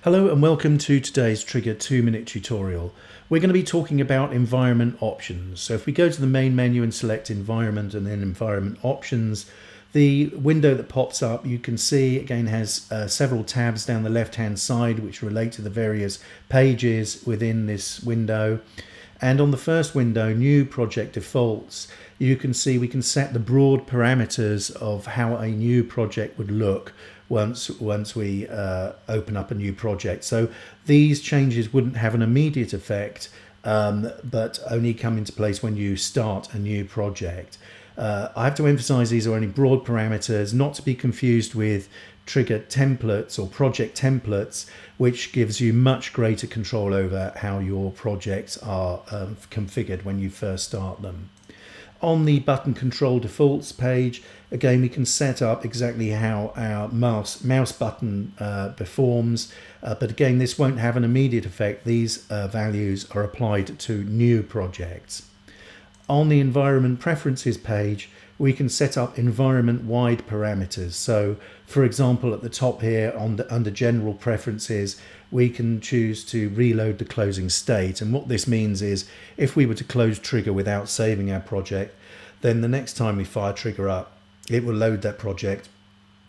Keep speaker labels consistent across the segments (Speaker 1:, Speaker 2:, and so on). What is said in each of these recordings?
Speaker 1: Hello and welcome to today's Trigger 2-minute tutorial. We're going to be talking about environment options. So if we go to the main menu and select environment and then environment options, the window that pops up, you can see again has several tabs down the left hand side which relate to the various pages within this window. And on the first window, new project defaults, you can see we can set the broad parameters of how a new project would look once we open up a new project. So these changes wouldn't have an immediate effect, but only come into place when you start a new project. I have to emphasize these are only broad parameters, not to be confused with trigger templates or project templates, which gives you much greater control over how your projects are configured when you first start them. On the button control defaults page, again we can set up exactly how our mouse button performs, but again this won't have an immediate effect. These values are applied to new projects. On the environment preferences page, we can set up environment-wide parameters. So for example, at the top here under general preferences, we can choose to reload the closing state. And what this means is if we were to close trigger without saving our project, then the next time we fire trigger up, it will load that project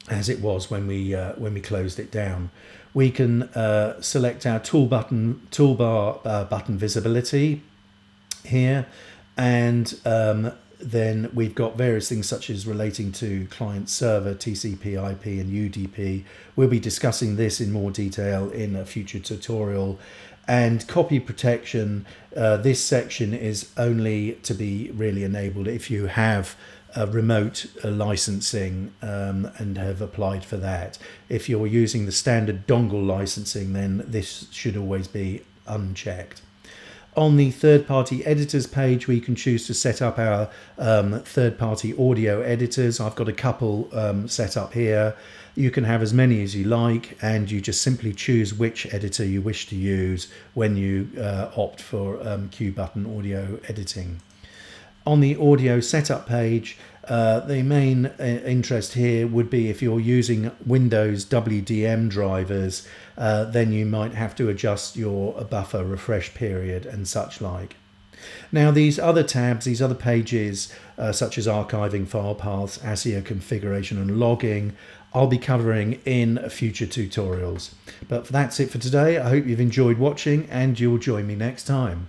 Speaker 1: as it was when we closed it down. We can select our toolbar button visibility here, and then we've got various things such as relating to client server, TCP, IP and UDP. We'll be discussing this in more detail in a future tutorial. And copy protection, this section is only to be really enabled if you have remote licensing and have applied for that. If you're using the standard dongle licensing, then this should always be unchecked. On the third-party editors page, we can choose to set up our third-party audio editors. I've got a couple set up here. You can have as many as you like, and you just simply choose which editor you wish to use when you opt for Q button audio editing. On the audio setup page, the main interest here would be if you're using Windows WDM drivers, then you might have to adjust your buffer refresh period and such like. Now these other tabs, these other pages, such as archiving file paths, ASIO configuration and logging, I'll be covering in future tutorials. But that's it for today. I hope you've enjoyed watching and you'll join me next time.